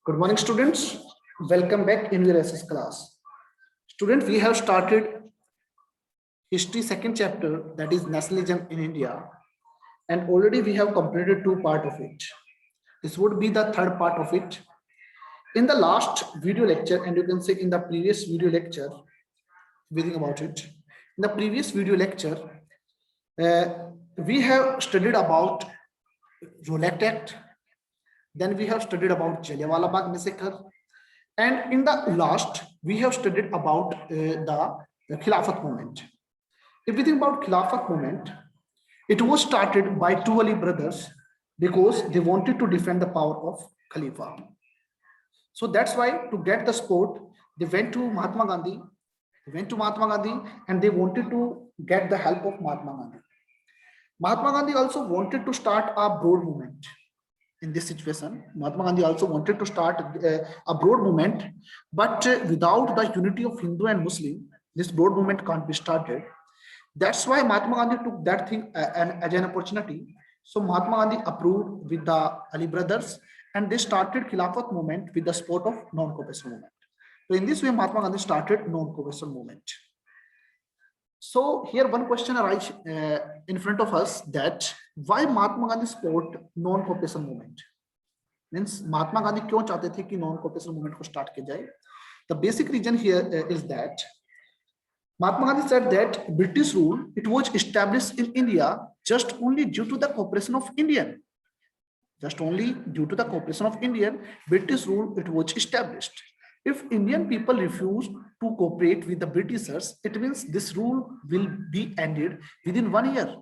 Good morning, students. Welcome back in your SS class. Students, we have started history second chapter, that is nationalism in India, and already we have completed two parts of it. This would be the third part of it. In the last video lecture, and you can say in the previous video lecture, reading about it. In the previous video lecture, we have studied about Rowlatt Act. Then we have studied about Jallianwala Bagh massacre. And in the last, we have studied about the Khilafat movement. If we think about Khilafat movement, it was started by two Ali brothers because they wanted to defend the power of Khalifa. So that's why to get the support, they went to Mahatma Gandhi. And they wanted to get the help of Mahatma Gandhi. Mahatma Gandhi also wanted to start a broad movement. In this situation, Mahatma Gandhi also wanted to start a broad movement, but without the unity of Hindu and Muslim, this broad movement can't be started. That's why Mahatma Gandhi took that thing as an opportunity. So Mahatma Gandhi approved with the Ali brothers, and they started Khilafat movement with the support of non-cooperation movement. So in this way, Mahatma Gandhi started non-cooperation movement. So here one question arises in front of us, that why Mahatma Gandhi support non-cooperation movement? Means Mahatma Gandhi क्यों चाहते थे कि non-cooperation movement को start किया जाए? The basic reason here is that Mahatma Gandhi said that British rule, it was established in India just only due to the cooperation of Indian. Just only due to the cooperation of Indian, British rule, it was established. If Indian people refuse to cooperate with the Britishers, it means this rule will be ended within 1 year.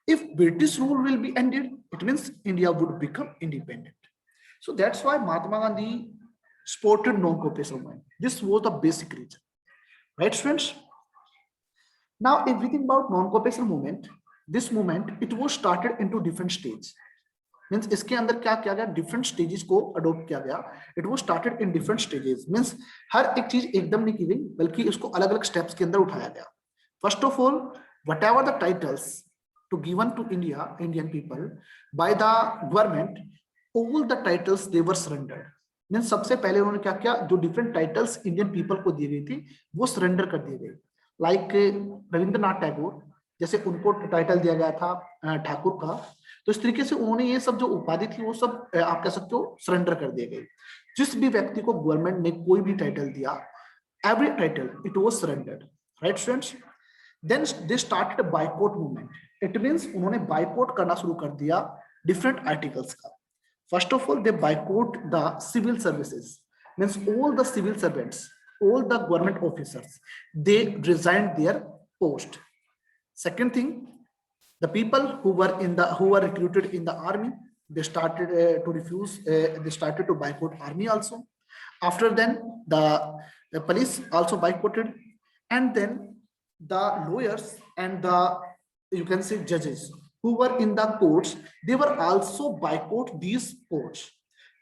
If British rule will be ended, it means India would become independent. So that's why Mahatma Gandhi supported non-cooperation movement. This was the basic reason. Right, friends? Now, if we think about non-cooperation movement, this movement, it was started into different stages. Means इसके अंदर क्या किया गया, different stages को adopt किया गया. It was started in different stages. Means हर एक चीज एकदम नहीं की गई, बल्कि इसको अलग अलग स्टेप्स के अंदर उठाया गया. First of all, whatever the titles to given to India, Indian people by the government, all the titles they were surrendered. Means सबसे पहले उन्होंने क्या किया, जो डिफरेंट टाइटल्स इंडियन पीपल को दी गई थी वो सरेंडर कर दिए गए. लाइक रविंद्रनाथ टैगोर, जैसे उनको टाइटल दिया गया था ठाकुर का, तो इस तरीके से उन्होंने ये सब जो उपाधि थी वो सब आप कह सकते हो सरेंडर कर दिए गए. जिस भी व्यक्ति को गवर्नमेंट ने कोई भी टाइटल दिया, every title it was surrendered. Right students? Then they started boycott movement. It means उन्होंने बायकॉट करना शुरू कर दिया डिफरेंट आर्टिकल्स का. First of all, they boycott the civil services. Means all the civil servants, all the government officers, they resigned their post. Second thing, the people who were recruited in the army, they started to refuse, they started to boycott army also. After then, the police also boycotted, and then the lawyers and the, you can say, judges who were in the courts, they were also boycott these courts.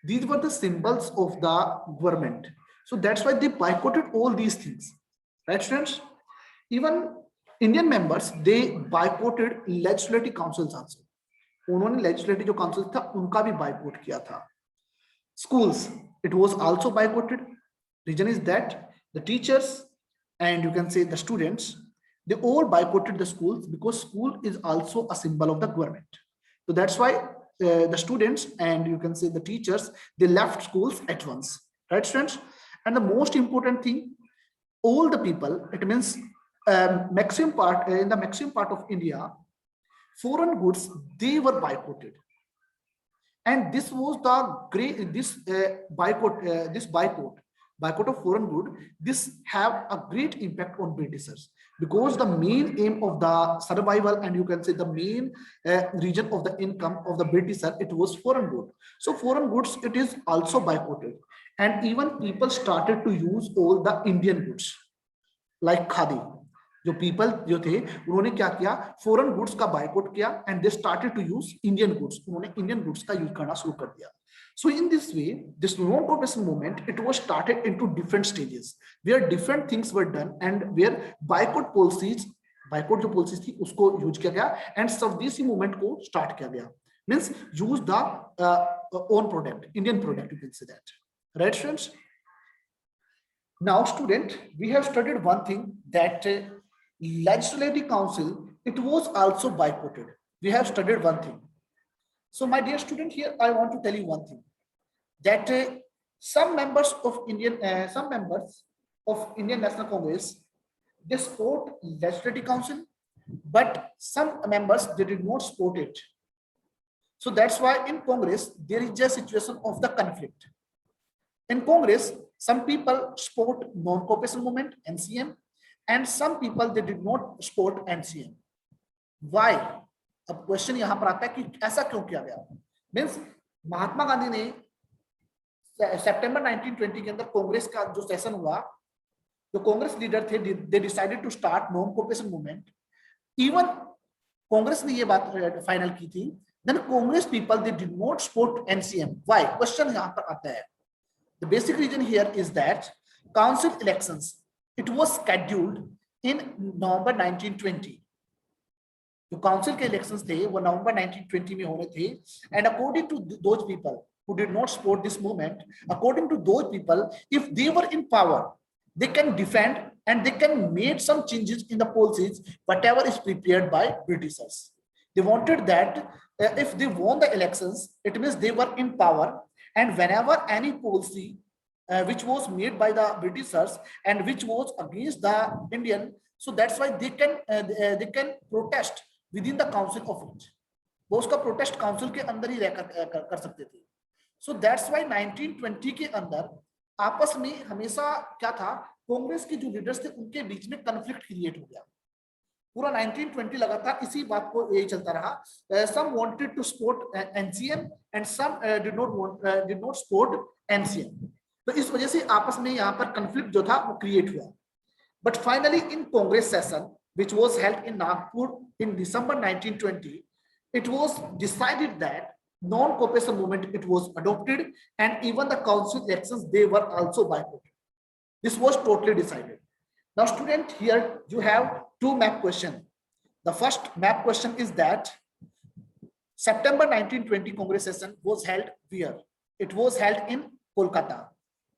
These were the symbols of the government. So that's why they boycotted all these things. Right, students? Even Indian members, they boycotted legislative councils also. उन्होंने legislative जो council था उनका भी boycott किया था. Schools, it was also boycotted. Reason is that the teachers and you can say the students, they all boycotted the schools because school is also a symbol of the government. So that's why the students and you can say the teachers, they left schools at once. Right, students? And the most important thing, all the people, it means maximum part in the maximum part of India, foreign goods, they were boycotted. And this was the great, this boycott of foreign good, this have a great impact on Britishers, because the main aim of the survival and you can say the main region of the income of the Britisher, it was foreign good. So foreign goods, it is also boycotted. And even people started to use all the Indian goods like khadi. जो people जो थे उन्होंने क्या किया, foreign goods का boycott किया and they started to use Indian goods. उन्होंने Indian goods का use करना शुरू कर दिया. So in this way, this non-cooperation movement, it was started into different stages where different things were done and where boycott policies, boycott जो policies थी उसको use किया गया and स्वदेशी movement को start किया गया. Means use the own product, Indian product, you can say that. Right, students? Now, student, we have studied one thing that Legislative Council, it was also boycotted. We have studied one thing. So, my dear student, here I want to tell you one thing that some members of Indian National Congress, they support Legislative Council, but some members they did not support it. So that's why in Congress there is a situation of the conflict. In Congress, some people support non-cooperation movement (NCM), and some people they did not support NCM. Why? अब question यहाँ पर आता है कि ऐसा क्यों किया गया? मीन्स महात्मा गांधी ने सितंबर 1920 के अंदर कांग्रेस का जो सेशन हुआ, जो कांग्रेस लीडर थे, they decided to start non cooperation movement. Even Congress ने ये बात फाइनल की थी, then Congress people they did not support NCM. Why? Question यहाँ पर आता है. The basic reason here is that council elections it was scheduled in November 1920. जो काउंसिल के इलेक्शंस थे वो नवंबर 1920 में होने थे. And according to those people who did not support this movement, according to those people, if they were in power, they can defend and they can make some changes in the policies, whatever is prepared by Britishers. They wanted that if they won the elections, it means they were in power, and whenever any policy which was made by the Britishers and which was against the Indian, so that's why they can protest within the council of it. वो उसका protest council के अंदर ही रहकर कर सकते थे. So that's why 1920 के अंदर आपस में हमेशा क्या था, कांग्रेस के जो लीडर्स थे उनके बीच में कॉन्फ्लिक्ट क्रिएट हो गया. पूरा 1920 लगातार इसी बात को यही चलता रहा. Some wanted to support NCM and some did not support NCM. तो इस वजह से आपस में यहाँ पर कॉन्फ्लिक्ट जो था वो क्रिएट हुआ. But finally in Congress session which was held in Nagpur in December 1920, it was decided that non-cooperation movement it was adopted, and even the council elections they were also boycotted. This was totally decided. Now student, here you have two map question. The first map question is that September 1920 Congress session was held where? It was held in Kolkata.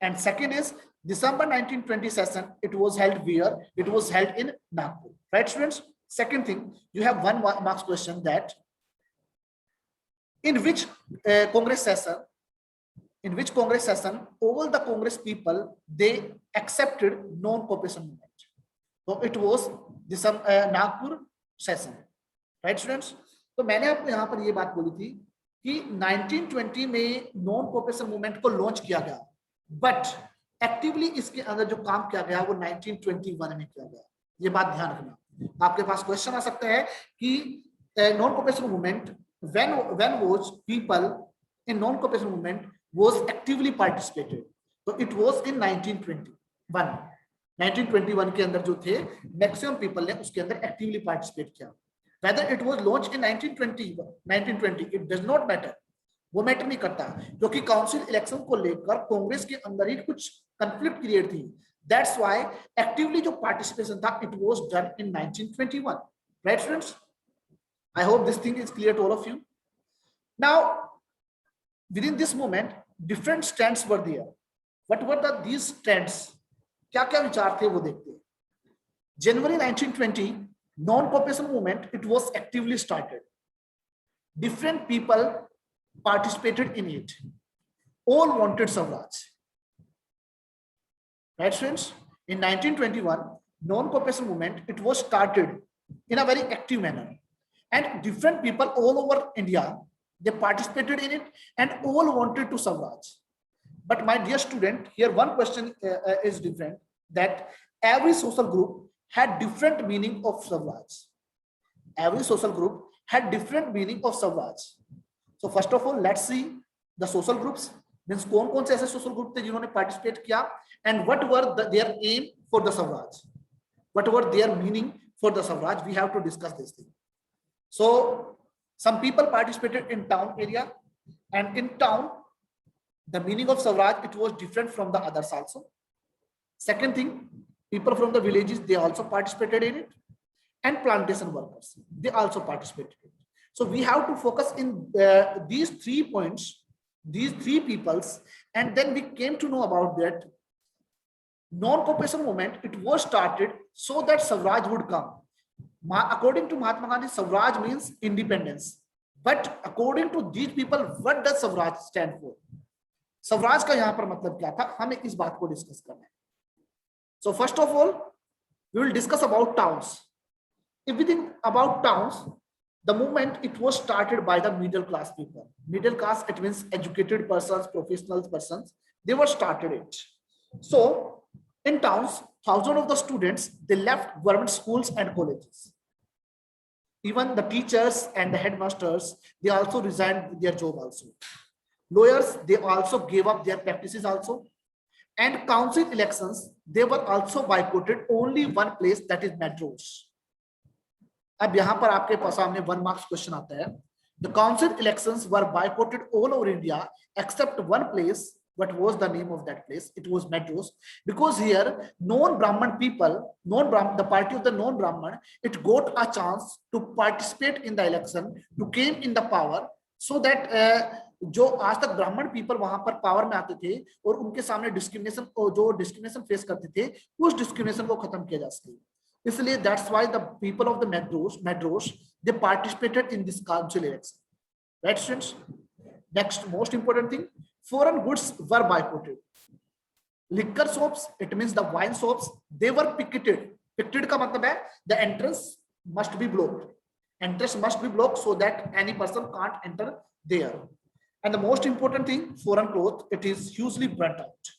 And second is December 1920 session, it was held where? It was held in Nagpur. Right students? Second thing, you have one marks question that in which Congress session all the Congress people they accepted non-cooperation movement. So it was this Nagpur session. Right students? तो मैंने आपको यहाँ पर ये बात बोली थी कि 1920 में नॉन कोऑपरेशन मूवमेंट को लॉन्च किया गया, बट एक्टिवली इसके अंदर जो काम किया गया वो 1921 में किया गया. ये बात ध्यान रखना. आपके पास क्वेश्चन आ सकता है कि non cooperation movement when was people in non-cooperation movement was actively participated. So it was in 1921. 1921 के अंदर जो थे मैक्सिमम पीपल ने उसके अंदर एक्टिवली पार्टिसिपेट किया. Whether it was launched in 1920 it does not matter. वो मैटर नहीं करता, क्योंकि काउंसिल इलेक्शन को लेकर कांग्रेस के अंदर ही कुछ कंफ्लिक्ट क्रिएट थी. That's why एक्टिवली जो पार्टिसिपेशन था it was done in 1921. Right students? I hope this thing is clear to all of you. Now, within this movement, different stands were there. What were these stands? क्या-क्या विचार थे वो देखते हैं. January 1920, non-cooperation movement it was actively started. Different people participated in it. All wanted Swaraj. Right, friends? In 1921, non-cooperation movement it was started in a very active manner. And different people all over India, they participated in it and all wanted to Swaraj. But my dear student, here one question is different, that every social group had different meaning of Swaraj. Every social group had different meaning of Swaraj. So first of all, let's see the social groups. Means कौन-कौन से ऐसे social group थे जिन्होंने participate किया, and what were their aim for the Swaraj? What were their meaning for the Swaraj? We have to discuss this thing. So some people participated in town area, and in town the meaning of Swaraj it was different from the others also. Second thing, people from the villages they also participated in it, and plantation workers they also participated in it. So we have to focus in these 3 points these three peoples, and then we came to know about that non-cooperation movement. It was started so that Swaraj would come. According to Mahatma Gandhi, Swaraj means independence. But according to these people, what does Swaraj stand for? Swaraj का यहाँ पर मतलब क्या था, हमें इस बात को डिस्कस करना है. So first of all, we will discuss about towns. If we think about towns, the movement, it was started by the middle class people. Middle class, it means educated persons, professional persons. They were started it. So in towns, thousands of the students, they left government schools and colleges. Even the teachers and the headmasters, they also resigned their job also. Lawyers, they also gave up their practices also. And council elections, they were also boycotted only one place, that is metros. अब यहाँ पर आपके पास सामने 1 marks question आता है. The council elections were boycotted all over India except one place. What was the name of that place? It was metros, because here non-Brahman people, the party of the non-Brahman, it got a chance to participate in the election, to came in the power, so that जो आज तक ब्राह्मण people वहां पर power में आते थे और उनके सामने डिस्क्रिमिनेशन, जो डिस्क्रिमिनेशन फेस करते थे, उस डिस्क्रिमिनेशन को खत्म किया जा सके. इसलिए that's why the people of the metros they participated in this council election. Right, students? Next most important thing, foreign goods were boycotted. Liquor shops, it means the wine shops, they were picketed. Picketed का मतलब है the entrance must be blocked. Entrance must be blocked so that any person can't enter there. And the most important thing, foreign cloth, it is hugely burnt out.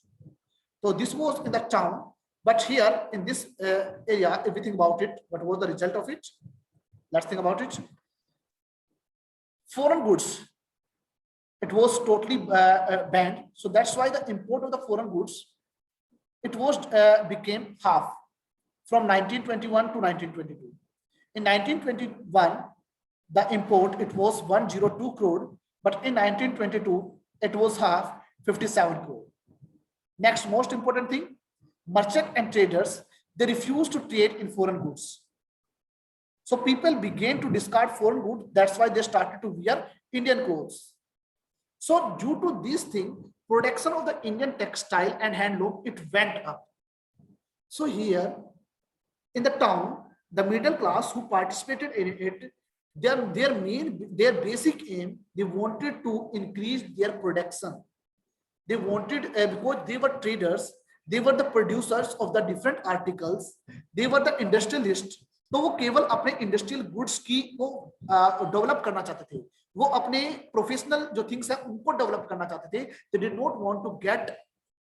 So this was in the town, but here in this area, if we think about it, what was the result of it? Let's think about it. Foreign goods, it was totally banned. So that's why the import of the foreign goods, it was became half from 1921 to 1922. In 1921, the import, it was 102 crore, but in 1922, it was half, 57 crore. Next most important thing, merchant and traders, they refused to trade in foreign goods. So people began to discard foreign goods. That's why they started to wear Indian clothes. So due to this thing, production of the Indian textile and handloom, it went up. So here in the town, the middle class who participated in it, their basic aim, they wanted to increase their production. They wanted, because they were traders, they were the producers of the different articles, they were the industrialists. तो वो केवल अपने industrial goods की को develop करना चाहते थे, वो अपने प्रोफेशनल जो थिंग्स है उनको डेवलप करना चाहते थे. They did not want to get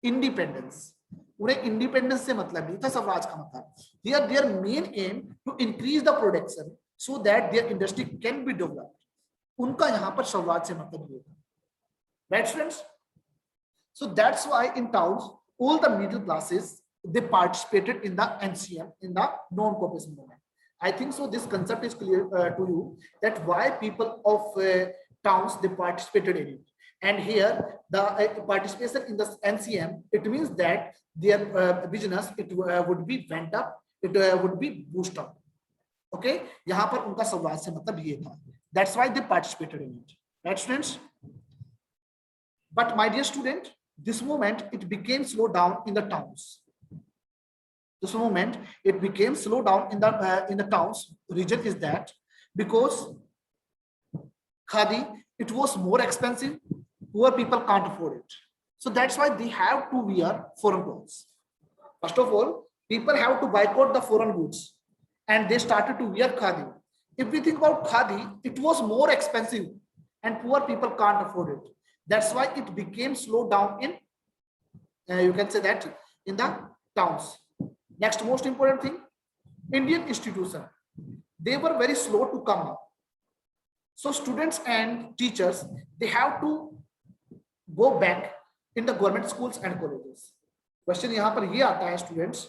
independence. उन्हें इंडिपेंडेंस से मतलब नहीं था स्वराज का मतलब. Their main aim to increase the production so that their industry can be developed. उनका यहाँ पर स्वराज से मतलब ये था. Right, friends? So that's why in towns, all the middle classes, they participated in the NCM, in the non-cooperation movement. I think so this concept is clear to you, that why people of towns, they participated in it. And here the participation in the NCM, it means that their business, it would be went up, it would be boosted up. Okay, यहाँ पर उनका स्वराज से मतलब ये था. That's why they participated in it. Right, students? But my dear student, this movement, it became slow down in the towns. This movement, it became slow down in the towns. Reason is that because khadi, it was more expensive. Poor people can't afford it. So that's why they have to wear foreign clothes. First of all, people have to boycott the foreign goods, and they started to wear khadi. If we think about khadi, it was more expensive, and poor people can't afford it. That's why it became slow down in, you can say that, in the towns. Next most important thing, Indian institution, they were very slow to come up. So students and teachers, they have to go back in the government schools and colleges. Question यहाँ पर ये आता है students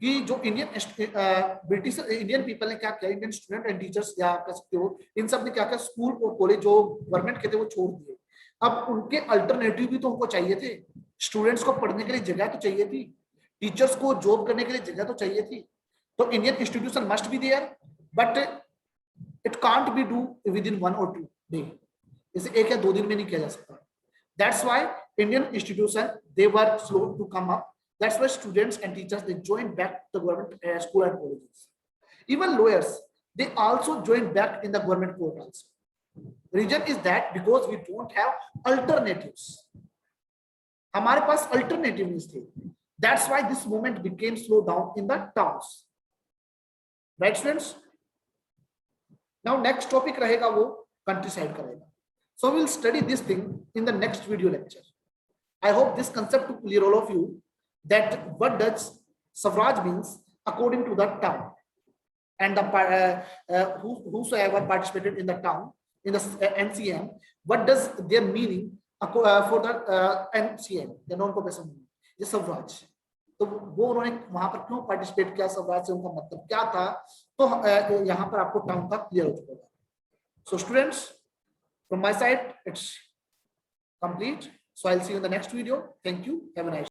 कि जो British Indian people ने क्या किया, इंडियन स्टूडेंट एंड टीचर्स या कह सकते हो, इन सब ने क्या किया, स्कूल और कॉलेज जो गवर्नमेंट के थे वो छोड़ दिए. अब उनके अल्टरनेटिव भी तो उनको चाहिए थे. स्टूडेंट्स को पढ़ने के लिए जगह तो चाहिए थी, टीचर्स को जॉब करने के लिए जगह तो चाहिए थी. तो Indian institution must be there, but it can't be do within 1 or 2 day. इसे 1 या 2 दिन में नहीं किया जा सकता. That's why Indian institution, they were slow to come up. That's why students and teachers, they joined back the government school and colleges. Even lawyers, they also joined back in the government court also. Reason is that because we don't have alternatives. हमारे पास alternative नहीं थे. That's why this movement became slow down in the towns. Right, students? Now next topic रहेगा वो countryside का रहेगा. So we'll study this thing in the next video lecture. I hope this concept to clear all of you that what does Swaraj means according to the town, and the whosoever participated in the town in the NCM, what does their meaning for the NCM, the non-cooperation movement, ये Swaraj. तो वो उन्होंने वहां पर क्यों participate किया, स्वराज से उनका मतलब क्या था, तो यहाँ पर आपको टर्म का क्लियर हो चुका है. So students, from my side it's complete. So I'll see you in the next video. Thank you. Have a nice day.